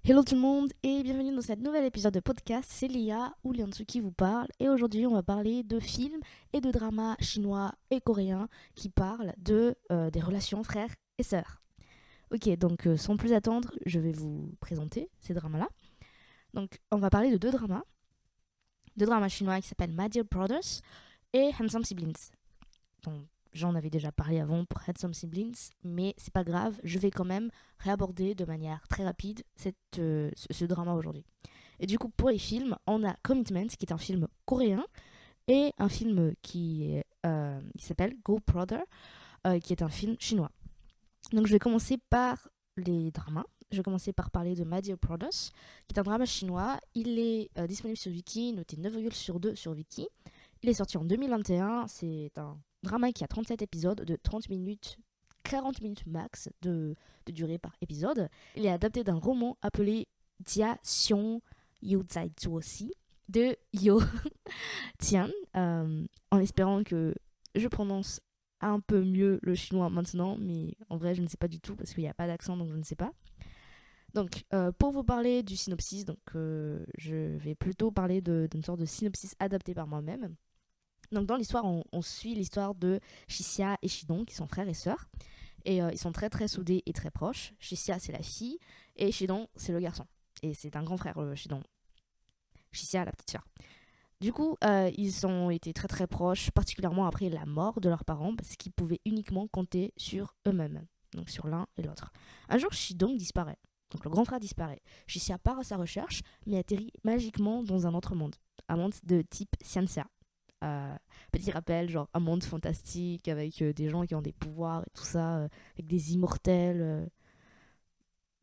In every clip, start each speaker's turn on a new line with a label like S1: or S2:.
S1: Hello tout le monde et bienvenue dans cet nouvel épisode de podcast, c'est Lia ou Liansu qui vous parle et aujourd'hui on va parler de films et de dramas chinois et coréens qui parlent des relations frères et sœurs. Ok, donc sans plus attendre, je vais vous présenter ces dramas-là. Donc on va parler de deux dramas chinois qui s'appellent My Dear Brothers et Handsome Siblings. Donc j'en avais déjà parlé avant pour Handsome Siblings, mais c'est pas grave, je vais quand même réaborder de manière très rapide ce drama aujourd'hui. Et du coup, pour les films, on a Commitment, qui est un film coréen, et un film qui s'appelle Go Brother, qui est un film chinois. Donc je vais commencer par les dramas. Je vais commencer par parler de My Dear Brothers, qui est un drama chinois. Il est disponible sur Viki, noté 9,2 sur Viki. Il est sorti en 2021. C'est un drama qui a 37 épisodes de 30 minutes, 40 minutes max de durée par épisode. Il est adapté d'un roman appelé Jia Xiong Yu Zai Zuo Si de Yo Tian, en espérant que je prononce un peu mieux le chinois maintenant, mais en vrai je ne sais pas du tout parce qu'il n'y a pas d'accent donc je ne sais pas. Donc pour vous parler du synopsis, je vais plutôt parler d'une sorte de synopsis adapté par moi-même. Donc dans l'histoire, on suit l'histoire de Shixia et Shidong, qui sont frères et sœurs. Et ils sont très très soudés et très proches. Shixia, c'est la fille, et Shidong, c'est le garçon. Et c'est un grand frère, Shidong. Shixia, la petite sœur. Du coup, ils ont été très très proches, particulièrement après la mort de leurs parents, parce qu'ils pouvaient uniquement compter sur eux-mêmes, donc sur l'un et l'autre. Un jour, Shidong disparaît. Donc le grand frère disparaît. Shixia part à sa recherche, mais atterrit magiquement dans un autre monde. Un monde de type Xianxia. Petit rappel, genre un monde fantastique avec des gens qui ont des pouvoirs et tout ça, avec des immortels,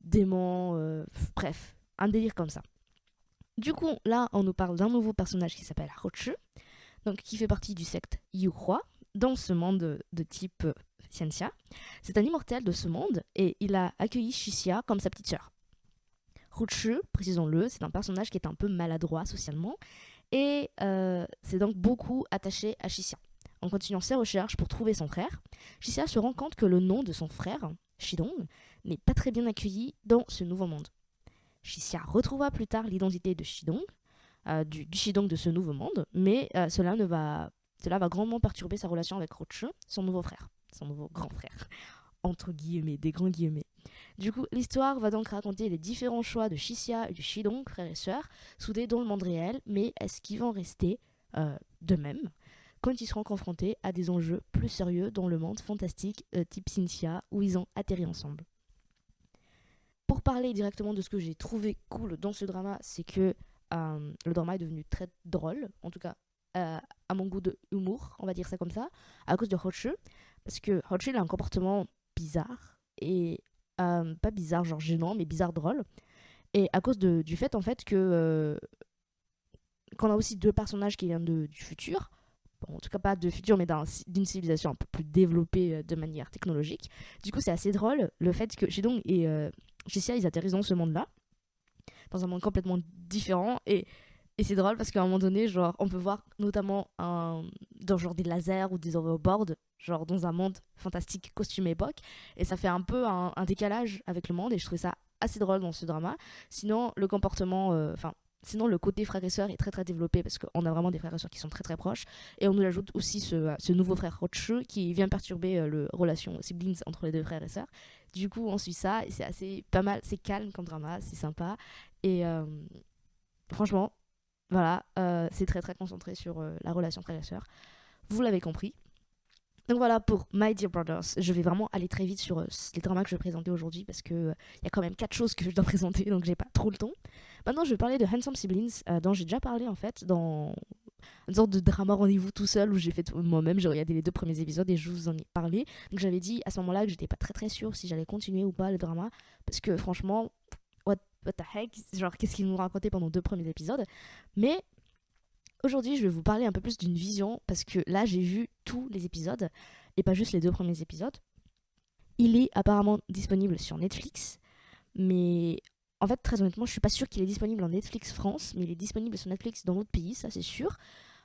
S1: démons, bref, un délire comme ça. Du coup, là, on nous parle d'un nouveau personnage qui s'appelle Hochu, donc qui fait partie du secte Yuhua, dans ce monde de type Xianxia. C'est un immortel de ce monde et il a accueilli Shixia comme sa petite sœur. Hochu, précisons-le, c'est un personnage qui est un peu maladroit socialement et c'est donc beaucoup attaché à Shixia. En continuant ses recherches pour trouver son frère, Shixia se rend compte que le nom de son frère, Shidong, n'est pas très bien accueilli dans ce nouveau monde. Shixia retrouvera plus tard l'identité de Shidong, du Shidong de ce nouveau monde, mais cela va grandement perturber sa relation avec Roche, son nouveau frère, son nouveau grand frère, entre guillemets, des grands guillemets. Du coup, l'histoire va donc raconter les différents choix de Shixia et de Shidong, frères et sœurs, soudés dans le monde réel, mais est-ce qu'ils vont rester d'eux-mêmes quand ils seront confrontés à des enjeux plus sérieux dans le monde fantastique type Cynthia, où ils ont atterri ensemble. Pour parler directement de ce que j'ai trouvé cool dans ce drama, c'est que le drama est devenu très drôle, en tout cas à mon goût de humour, on va dire ça comme ça, à cause de Hoche, parce que Hoche il a un comportement bizarre, et pas bizarre genre gênant, mais bizarre drôle, et à cause du fait en fait que qu'on a aussi deux personnages qui viennent du futur, bon, en tout cas pas de futur, mais d'une civilisation un peu plus développée de manière technologique. Du coup, c'est assez drôle le fait que Shidong et Jessia, ils atterrissent dans ce monde-là, dans un monde complètement différent. Et c'est drôle parce qu'à un moment donné, genre, on peut voir notamment dans genre des lasers ou des overboards, genre dans un monde fantastique costume époque. Et ça fait un peu un décalage avec le monde. Et je trouvais ça assez drôle dans ce drama. Sinon, le comportement, sinon, le côté frère et sœur est très très développé parce qu'on a vraiment des frères et sœurs qui sont très très proches. Et on nous ajoute aussi ce nouveau frère Roche qui vient perturber la relation siblings entre les deux frères et sœurs. Du coup, on suit ça et c'est assez pas mal, c'est calme comme drama, c'est sympa. Et franchement, voilà, c'est très très concentré sur la relation frère et sœur. Vous l'avez compris. Donc voilà pour My Dear Brothers. Je vais vraiment aller très vite sur les dramas que je vais présenter aujourd'hui parce que y a quand même 4 choses que je dois présenter donc j'ai pas trop le temps. Maintenant je vais parler de Handsome Siblings dont j'ai déjà parlé en fait dans une sorte de drama rendez-vous tout seul où j'ai fait moi-même, j'ai regardé les 2 premiers épisodes et je vous en ai parlé. Donc j'avais dit à ce moment-là que j'étais pas très très sûre si j'allais continuer ou pas le drama parce que franchement, what the heck, genre qu'est-ce qu'ils nous racontaient pendant 2 premiers épisodes. Mais aujourd'hui, je vais vous parler un peu plus d'une vision parce que là, j'ai vu tous les épisodes et pas juste les 2 premiers épisodes. Il est apparemment disponible sur Netflix, mais en fait, très honnêtement, je suis pas sûre qu'il est disponible en Netflix France, mais il est disponible sur Netflix dans d'autres pays, ça c'est sûr.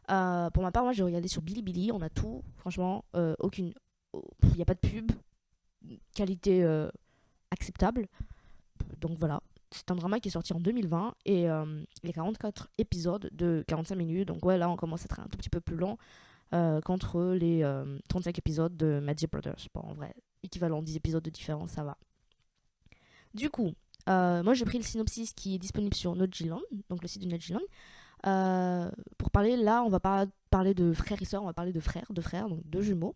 S1: Pour ma part, moi j'ai regardé sur Bilibili, on a tout, franchement, aucune. Il n'y a pas de pub, qualité acceptable, donc voilà, c'est un drama qui est sorti en 2020 et il y a 44 épisodes de 45 minutes. Donc ouais, là on commence à être un tout petit peu plus lent qu'entre les 35 épisodes de Magic Brothers. Bon, en vrai, équivalent 10 épisodes de différence, ça va. Du coup, moi j'ai pris le synopsis qui est disponible sur Notjiland, donc le site de Notjiland. Pour parler, là on va pas parler de frères et sœurs, on va parler de frères, donc deux jumeaux.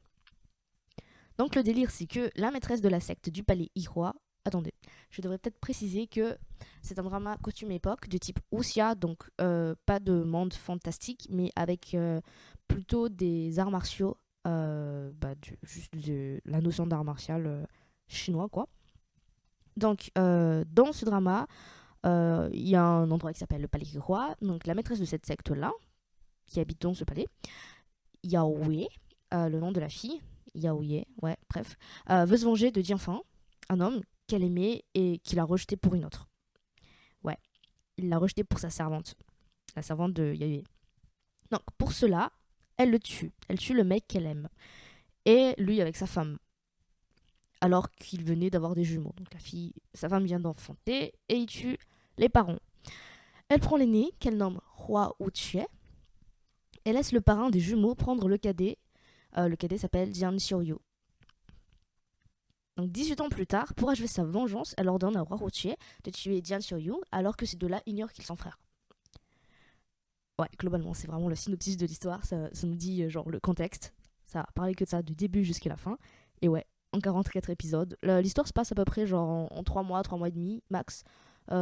S1: Donc le délire c'est que la maîtresse de la secte du palais Ihwa, attendez, je devrais peut-être préciser que c'est un drama costume époque de type wuxia, donc pas de monde fantastique, mais avec plutôt des arts martiaux, juste de la notion d'art martial chinois quoi. Donc dans ce drama, il y a un endroit qui s'appelle le palais Ihwa, donc la maîtresse de cette secte-là, qui habite dans ce palais, Yaoye, le nom de la fille, Yaoye, ouais, bref, veut se venger de Jianfeng, un homme qu'elle aimait et qu'il a rejeté pour une autre. Ouais, il l'a rejeté pour sa servante, la servante de Yaoye. Donc pour cela, elle le tue. Elle tue le mec qu'elle aime. Et lui avec sa femme. Alors qu'il venait d'avoir des jumeaux. Donc sa femme vient d'enfanter et il tue les parents. Elle prend l'aîné, qu'elle nomme Hua Wuchie, et laisse le parrain des jumeaux prendre le cadet. Le cadet s'appelle Jian Xiaoyu. Donc 18 ans plus tard, pour achever sa vengeance, elle ordonne à Hua Wuchie de tuer Jian Xiaoyu alors que ces deux-là ignorent qu'ils sont frères. Ouais, globalement, c'est vraiment le synopsis de l'histoire. Ça nous dit genre le contexte. Ça a parlé que de ça du début jusqu'à la fin. Et ouais, en 44 épisodes. L'histoire se passe à peu près genre en 3 mois et demi max. Où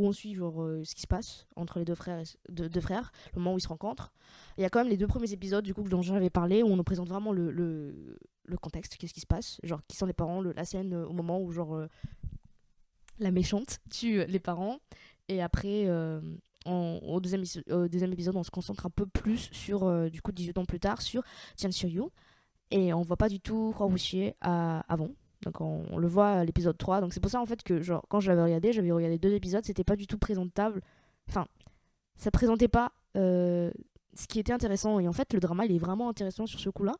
S1: on suit genre ce qui se passe entre les deux frères, le moment où ils se rencontrent. Il y a quand même les 2 premiers épisodes du coup dont j'avais parlé où on nous présente vraiment le contexte, qu'est-ce qui se passe, genre qui sont les parents, la scène au moment où genre la méchante tue les parents et après au deuxième épisode on se concentre un peu plus sur du coup 18 ans plus tard sur Jian Xiaoyu et on voit pas du tout Hua Wuxie avant. Donc on le voit à l'épisode 3. Donc c'est pour ça en fait que genre quand j'avais regardé 2 épisodes, c'était pas du tout présentable. Enfin, ça présentait pas ce qui était intéressant. Et en fait, le drama, il est vraiment intéressant sur ce coup-là.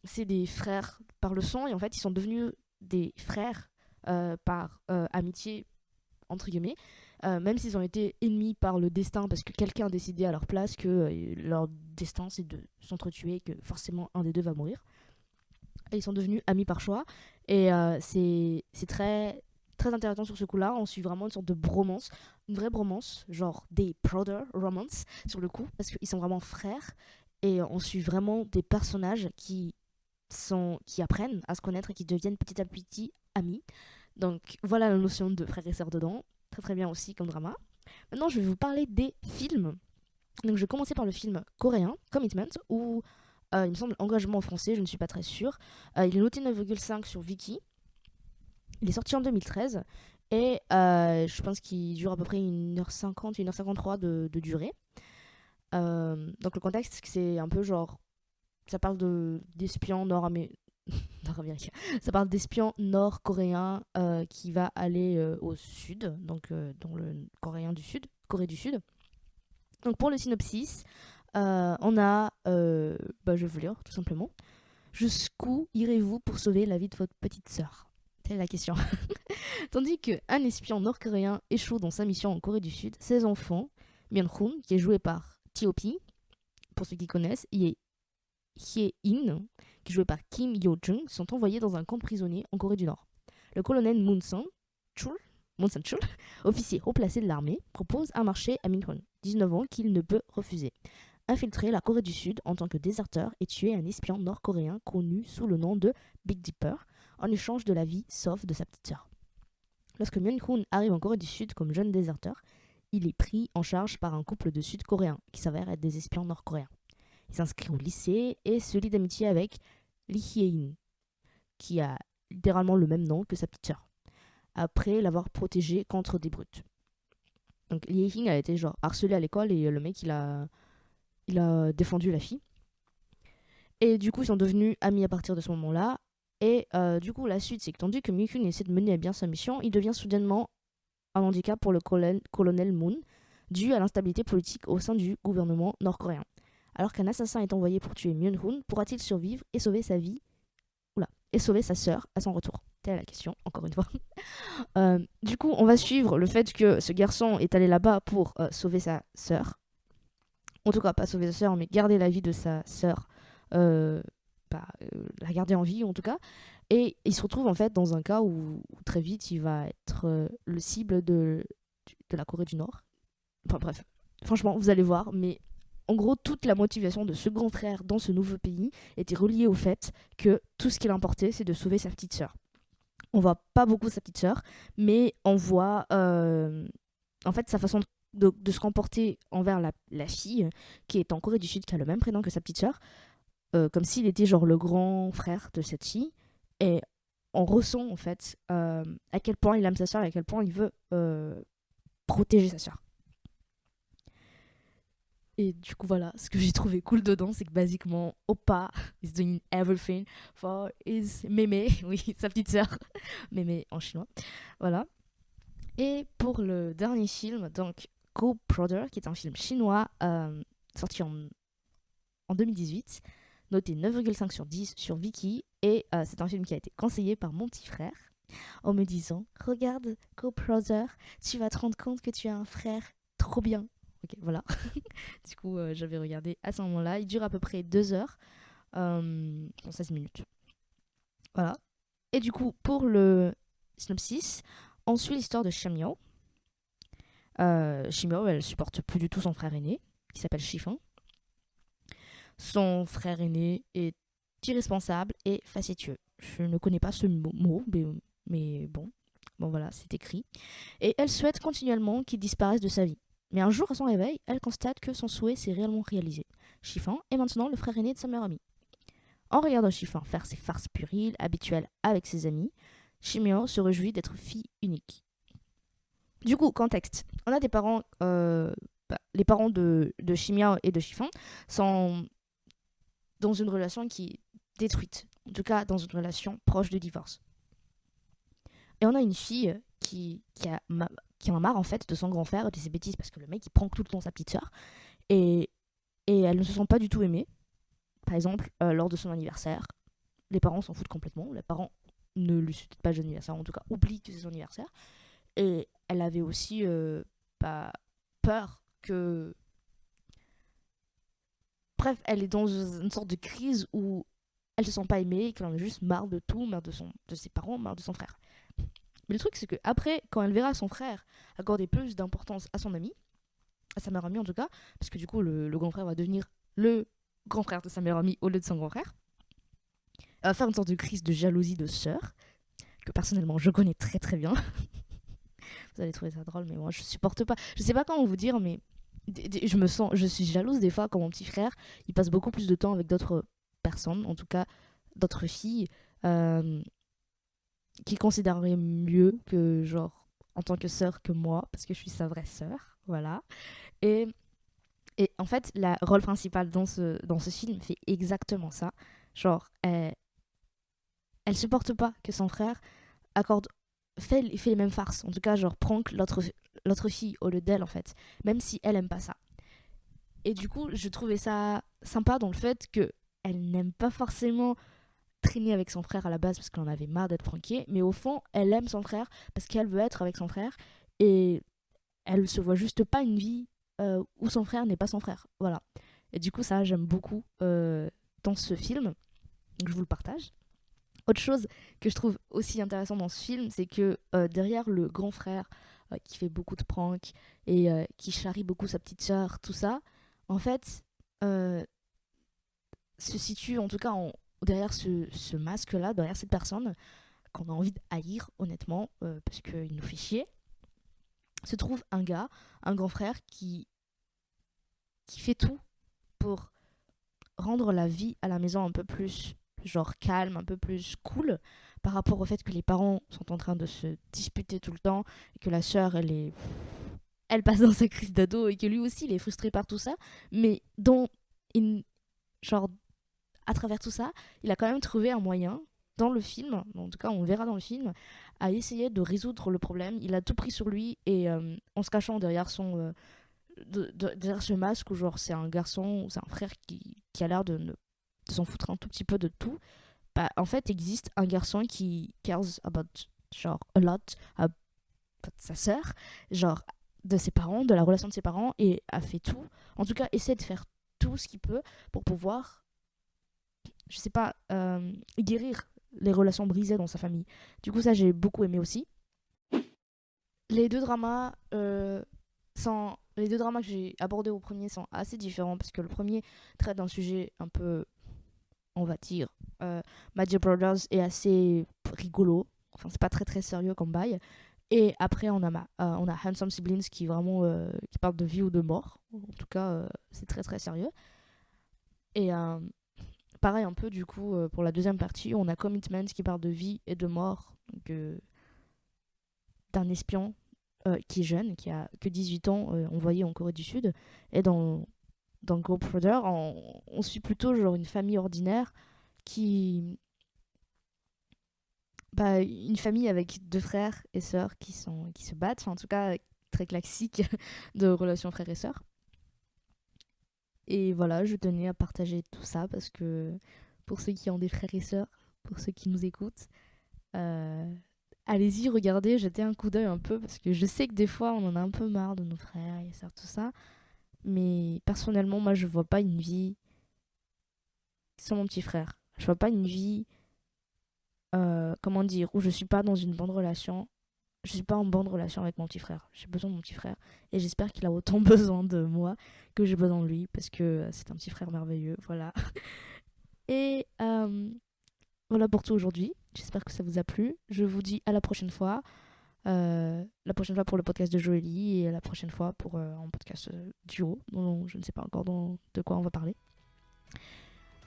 S1: C'est des frères par le sang et en fait, ils sont devenus des frères par amitié, entre guillemets. Même s'ils ont été ennemis par le destin parce que quelqu'un a décidé à leur place que leur destin c'est de s'entretuer, que forcément un des deux va mourir. Et ils sont devenus amis par choix. Et c'est très, très intéressant sur ce coup-là. On suit vraiment une sorte de bromance, une vraie bromance, genre des brother romance sur le coup, parce qu'ils sont vraiment frères. Et on suit vraiment des personnages qui apprennent à se connaître et qui deviennent petit à petit amis. Donc voilà la notion de frères et sœurs dedans. Très très bien aussi comme drama. Maintenant, je vais vous parler des films. Donc je vais commencer par le film coréen, Commitment, où il me semble engagement en français, je ne suis pas très sûre. Il est noté 9,5 sur Viki. Il est sorti en 2013 et je pense qu'il dure à peu près 1h50, 1h53 de durée. Donc le contexte, c'est un peu genre... Ça parle d'espions nord-américains. Ça parle d'espions nord-coréens qui va aller au sud, donc dans le Corée du Sud. Donc pour le synopsis, on a, je vais vous lire tout simplement. Jusqu'où irez-vous pour sauver la vie de votre petite sœur? Telle est la question. Tandis qu'un espion nord-coréen échoue dans sa mission en Corée du Sud, ses enfants, Myung-hoon, qui est joué par T.O.P, pour ceux qui connaissent, et Hye-in, qui est joué par Kim Yo-jung, sont envoyés dans un camp de prisonniers en Corée du Nord. Le colonel Moon San-chul, officier haut placé de l'armée, propose un marché à Min-hoon, 19 ans, qu'il ne peut refuser. Infiltrer la Corée du Sud en tant que déserteur et tuer un espion nord-coréen connu sous le nom de Big Dipper en échange de la vie sauve de sa petite sœur. Lorsque Myung-hoon arrive en Corée du Sud comme jeune déserteur, il est pris en charge par un couple de Sud-Coréens qui s'avèrent être des espions nord-coréens. Il s'inscrit au lycée et se lie d'amitié avec Lee Hye-in, qui a littéralement le même nom que sa petite sœur, après l'avoir protégée contre des brutes. Donc Lee Hye-in a été genre harcelé à l'école et le mec il a défendu la fille. Et du coup, ils sont devenus amis à partir de ce moment-là. Et du coup, la suite, c'est que tandis que Myung-hoon essaie de mener à bien sa mission, il devient soudainement un handicap pour le colonel Moon, dû à l'instabilité politique au sein du gouvernement nord-coréen. Alors qu'un assassin est envoyé pour tuer Myung-hoon, pourra-t-il survivre et sauver sa vie et sauver sa sœur à son retour? Telle est la question, encore une fois. Du coup, on va suivre le fait que ce garçon est allé là-bas pour sauver sa sœur. En tout cas, pas sauver sa sœur, mais garder la vie de sa sœur. La garder en vie, en tout cas. Et il se retrouve en fait dans un cas où très vite, il va être le cible de la Corée du Nord. Enfin bref, franchement, vous allez voir, mais en gros, toute la motivation de ce grand frère dans ce nouveau pays était reliée au fait que tout ce qu'il importait, c'est de sauver sa petite sœur. On voit pas beaucoup sa petite sœur, mais on voit en fait sa façon de se comporter envers la fille qui est en Corée du Sud, qui a le même prénom que sa petite sœur, comme s'il était genre le grand frère de cette fille. Et on ressent en fait à quel point il aime sa sœur et à quel point il veut protéger sa sœur. Et du coup, voilà, ce que j'ai trouvé cool dedans, c'est que basiquement, Oppa is doing everything for his mémé, oui, sa petite sœur, mémé en chinois. Voilà. Et pour le dernier film, donc Go Brother, qui est un film chinois sorti en 2018, noté 9,5 sur 10 sur Viki. Et c'est un film qui a été conseillé par mon petit frère en me disant: regarde Go Brother, tu vas te rendre compte que tu as un frère trop bien. Ok, voilà. Du coup, j'avais regardé à ce moment-là. Il dure à peu près 2 heures, 16 minutes. Voilà. Et du coup, pour le synopsis, on suit l'histoire de Shamio. Shamio, elle supporte plus du tout son frère aîné, qui s'appelle Shifeng. Son frère aîné est irresponsable et facétieux. Je ne connais pas ce mot, mais bon. Bon, voilà, c'est écrit. Et elle souhaite continuellement qu'il disparaisse de sa vie. Mais un jour, à son réveil, elle constate que son souhait s'est réellement réalisé. Shifeng est maintenant le frère aîné de sa meilleure amie. En regardant Shifeng faire ses farces puériles habituelles avec ses amis, Shimeo se réjouit d'être fille unique. Du coup, contexte. On a des parents... les parents de Shimeo et de Shifeng sont dans une relation qui est détruite. En tout cas, dans une relation proche de divorce. Et on a une fille qui en a marre en fait de son grand frère et de ses bêtises parce que le mec il prend tout le temps sa petite sœur et elles ne se sont pas du tout aimées. Par exemple, lors de son anniversaire, les parents s'en foutent complètement. Les parents ne lui souhaitent pas de anniversaire, en tout cas oublient que c'est son anniversaire. Et elle avait aussi peur que... Bref, elle est dans une sorte de crise où elle se sent pas aimée, qu'elle en a juste marre de tout, marre de ses parents, marre de son frère. Mais le truc, c'est qu'après, quand elle verra son frère accorder plus d'importance à son ami, à sa meilleure amie en tout cas, parce que du coup, le grand frère va devenir le grand frère de sa meilleure amie au lieu de son grand frère, elle va faire une sorte de crise de jalousie de sœur, que personnellement, je connais très très bien. Vous allez trouver ça drôle, mais moi, je supporte pas. Je sais pas comment vous dire, mais je suis jalouse des fois quand mon petit frère, il passe beaucoup plus de temps avec d'autres personnes, en tout cas d'autres filles, qui considérerait mieux que genre en tant que sœur que moi parce que je suis sa vraie sœur, voilà. et en fait la rôle principal dans ce film fait exactement ça, genre elle supporte pas que son frère accorde fait les mêmes farces, en tout cas genre prank l'autre fille au lieu d'elle en fait, même si elle aime pas ça. Et du coup je trouvais ça sympa dans le fait que elle n'aime pas forcément traîner avec son frère à la base parce qu'elle en avait marre d'être pranké, mais au fond, elle aime son frère parce qu'elle veut être avec son frère et elle se voit juste pas une vie où son frère n'est pas son frère. Voilà. Et du coup, ça, j'aime beaucoup dans ce film, donc je vous le partage. Autre chose que je trouve aussi intéressant dans ce film, c'est que derrière le grand frère qui fait beaucoup de pranks et qui charrie beaucoup sa petite sœur, tout ça, en fait, se situe en tout cas derrière ce masque-là, derrière cette personne qu'on a envie de haïr, honnêtement, parce qu'il nous fait chier, se trouve un gars, un grand frère qui fait tout pour rendre la vie à la maison un peu plus genre calme, un peu plus cool, par rapport au fait que les parents sont en train de se disputer tout le temps, et que la sœur, elle passe dans sa crise d'ado, et que lui aussi, il est frustré par tout ça, mais genre, à travers tout ça, il a quand même trouvé un moyen dans le film, en tout cas on verra dans le film, à essayer de résoudre le problème. Il a tout pris sur lui et en se cachant derrière derrière ce masque où genre c'est un garçon ou c'est un frère qui a l'air de s'en foutre un tout petit peu de tout, bah, en fait, existe un garçon qui cares about, genre, a lot about sa sœur, genre, de ses parents, de la relation de ses parents, et a fait tout, en tout cas, essaie de faire tout ce qu'il peut pour pouvoir, je sais pas, guérir les relations brisées dans sa famille. Du coup, ça, j'ai beaucoup aimé aussi. Les deux dramas les deux dramas que j'ai abordés au premier sont assez différents parce que le premier traite d'un sujet un peu, on va dire, My Dear Brothers est assez rigolo. Enfin, c'est pas très très sérieux comme bail. Et après, on a Handsome Siblings qui vraiment qui parle de vie ou de mort. En tout cas, c'est très très sérieux. Et pareil un peu du coup pour la deuxième partie, on a Commitment qui parle de vie et de mort. Donc, d'un espion qui est jeune, qui a que 18 ans, envoyé en Corée du Sud. Et dans Ghost on suit plutôt genre une famille ordinaire qui... Bah, une famille avec deux frères et sœurs qui se battent. Enfin, en tout cas, très classique de relation frères et sœurs. Et voilà, je tenais à partager tout ça parce que pour ceux qui ont des frères et sœurs, pour ceux qui nous écoutent, euh, allez-y, regardez, jetez un coup d'œil un peu parce que je sais que des fois on en a un peu marre de nos frères et sœurs, tout ça. Mais personnellement, moi je vois pas une vie sans mon petit frère. Je vois pas une vie, comment dire, où je suis pas dans une bonne relation. Je suis pas en bonne relation avec mon petit frère. J'ai besoin de mon petit frère. Et j'espère qu'il a autant besoin de moi que j'ai besoin de lui parce que c'est un petit frère merveilleux. Voilà. Et voilà pour tout aujourd'hui. J'espère que ça vous a plu. Je vous dis à la prochaine fois. La prochaine fois pour le podcast de Joélie et la prochaine fois pour un podcast duo dont je ne sais pas encore de quoi on va parler.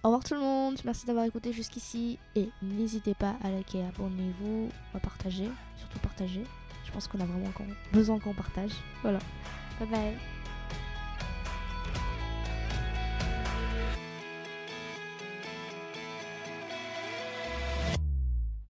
S1: Au revoir tout le monde, merci d'avoir écouté jusqu'ici et n'hésitez pas à liker, abonnez-vous, à partager, surtout partager. Je pense qu'on a vraiment encore besoin qu'on partage. Voilà, bye bye.